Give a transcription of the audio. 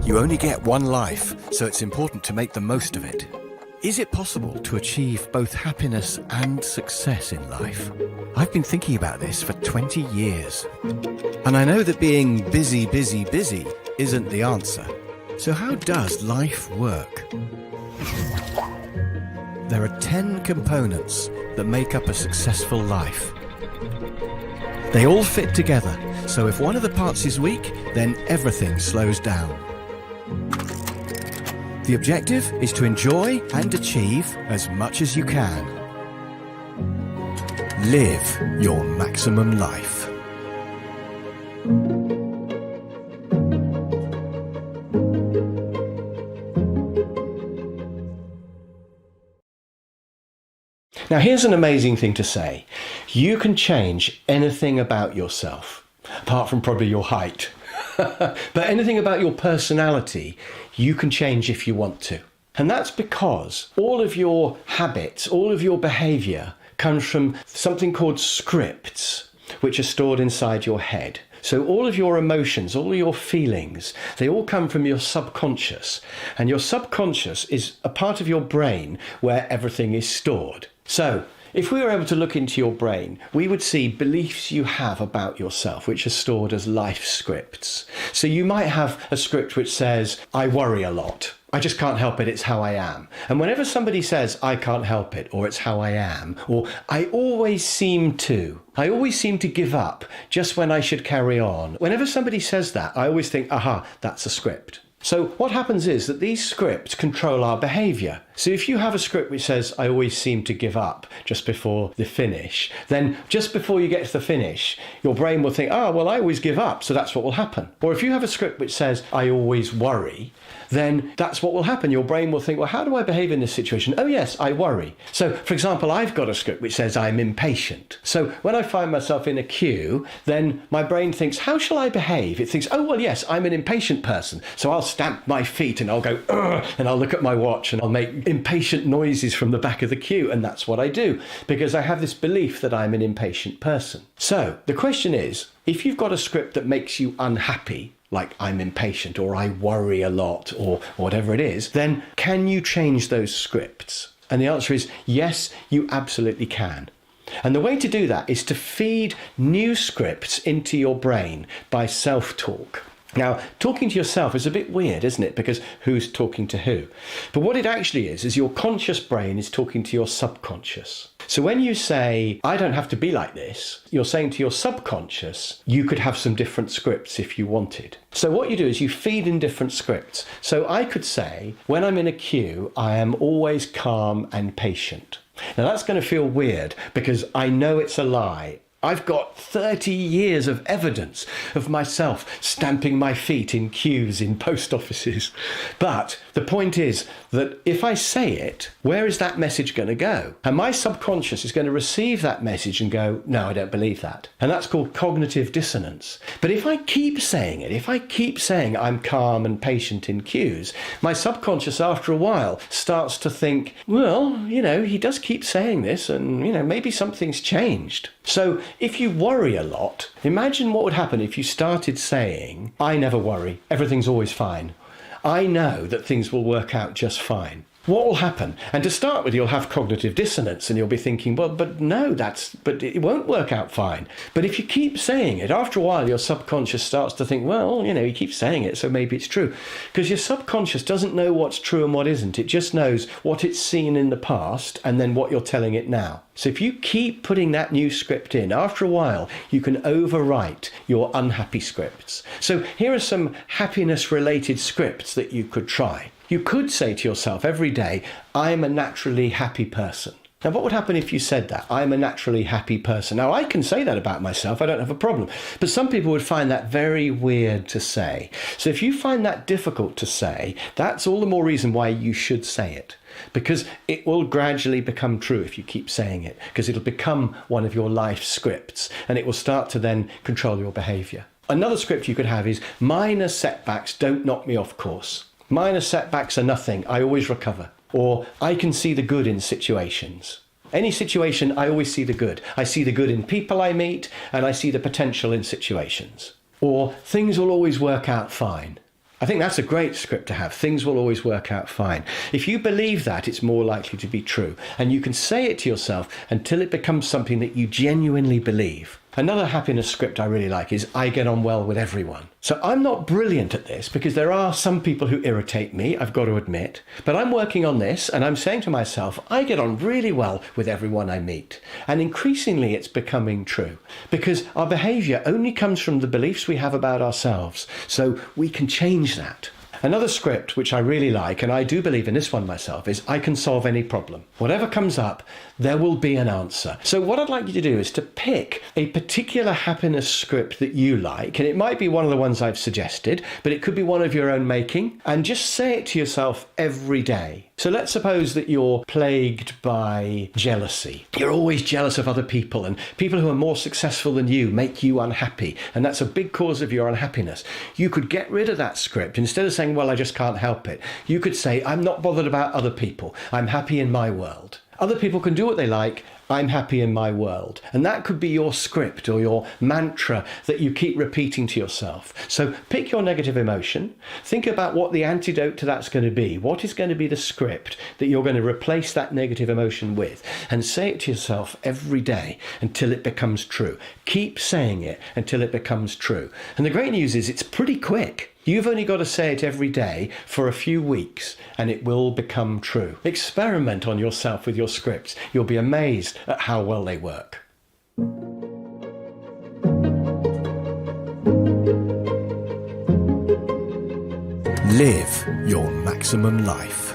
You only get one life, so it's important to make the most of it. Is it possible to achieve both happiness and success in life? I've been thinking about this for 20 years. And I know that being busy isn't the answer. So how does life work? There are 10 components that make up a successful life. They all fit together, so if one of the parts is weak, then everything slows down. The objective is to enjoy and achieve as much as you can. Live your maximum life. Now here's an amazing thing to say. You can change anything about yourself, apart from probably your height. But anything about your personality, you can change if you want to. And that's because all of your habits, all of your behavior comes from something called scripts, which are stored inside your head. So all of your emotions, all of your feelings, they all come from your subconscious. And your subconscious is a part of your brain where everything is stored. So if we were able to look into your brain, we would see beliefs you have about yourself, which are stored as life scripts. So you might have a script which says, I worry a lot. I just can't help it, it's how I am. And whenever somebody says, I can't help it, or it's how I am, or I always seem to give up just when I should carry on. Whenever somebody says that, I always think, aha, that's a script. So what happens is that these scripts control our behaviour. So if you have a script which says, I always seem to give up just before the finish, then just before you get to the finish, your brain will think, well, I always give up, so that's what will happen. Or if you have a script which says, I always worry, then that's what will happen. Your brain will think, well, how do I behave in this situation? Oh, yes, I worry. So, for example, I've got a script which says I'm impatient. So when I find myself in a queue, then my brain thinks, how shall I behave? It thinks, oh, well, yes, I'm an impatient person. So I'll stamp my feet and I'll go, ugh, and I'll look at my watch and I'll make impatient noises from the back of the queue. And that's what I do because I have this belief that I'm an impatient person. So the question is, if you've got a script that makes you unhappy, like I'm impatient or I worry a lot or whatever it is, then can you change those scripts? And the answer is yes, you absolutely can. And the way to do that is to feed new scripts into your brain by self-talk. Now, talking to yourself is a bit weird, isn't it? Because who's talking to who? But what it actually is your conscious brain is talking to your subconscious. So when you say, I don't have to be like this, you're saying to your subconscious, you could have some different scripts if you wanted. So what you do is you feed in different scripts. So I could say, when I'm in a queue, I am always calm and patient. Now that's going to feel weird because I know it's a lie. I've got 30 years of evidence of myself stamping my feet in queues in post offices. But the point is that if I say it, where is that message going to go? And my subconscious is going to receive that message and go, no, I don't believe that. And that's called cognitive dissonance. But if I keep saying it, if I keep saying I'm calm and patient in queues, my subconscious after a while starts to think, well, he does keep saying this and, maybe something's changed. So if you worry a lot, imagine what would happen if you started saying, I never worry, everything's always fine. I know that things will work out just fine. What will happen? And to start with, you'll have cognitive dissonance and you'll be thinking, but it won't work out fine. But if you keep saying it, after a while, your subconscious starts to think, well, he keeps saying it, so maybe it's true. Because your subconscious doesn't know what's true and what isn't. It just knows what it's seen in the past and then what you're telling it now. So if you keep putting that new script in, after a while, you can overwrite your unhappy scripts. So here are some happiness-related scripts that you could try. You could say to yourself every day, I'm a naturally happy person. Now, what would happen if you said that? I'm a naturally happy person. Now, I can say that about myself. I don't have a problem. But some people would find that very weird to say. So if you find that difficult to say, that's all the more reason why you should say it. Because it will gradually become true if you keep saying it. Because it'll become one of your life scripts. And it will start to then control your behaviour. Another script you could have is, minor setbacks don't knock me off course. Minor setbacks are nothing. I always recover. Or I can see the good in situations. Any situation, I always see the good. I see the good in people I meet, and I see the potential in situations. Or things will always work out fine. I think that's a great script to have. Things will always work out fine. If you believe that, it's more likely to be true. And you can say it to yourself until it becomes something that you genuinely believe. Another happiness script I really like is I get on well with everyone. So I'm not brilliant at this because there are some people who irritate me, I've got to admit. But I'm working on this and I'm saying to myself, I get on really well with everyone I meet. And increasingly it's becoming true because our behaviour only comes from the beliefs we have about ourselves. So we can change that. Another script which I really like, and I do believe in this one myself, is I can solve any problem. Whatever comes up, there will be an answer. So what I'd like you to do is to pick a particular happiness script that you like, and it might be one of the ones I've suggested, but it could be one of your own making, and just say it to yourself every day. So let's suppose that you're plagued by jealousy. You're always jealous of other people, and people who are more successful than you make you unhappy, and that's a big cause of your unhappiness. You could get rid of that script. Instead of saying, well, I just can't help it, you could say, I'm not bothered about other people. I'm happy in my world. Other people can do what they like. I'm happy in my world. And that could be your script or your mantra that you keep repeating to yourself. So pick your negative emotion. Think about what the antidote to that's going to be. What is going to be the script that you're going to replace that negative emotion with? And say it to yourself every day until it becomes true. Keep saying it until it becomes true. And the great news is it's pretty quick. You've only got to say it every day for a few weeks and it will become true. Experiment on yourself with your scripts. You'll be amazed at how well they work. Live your maximum life.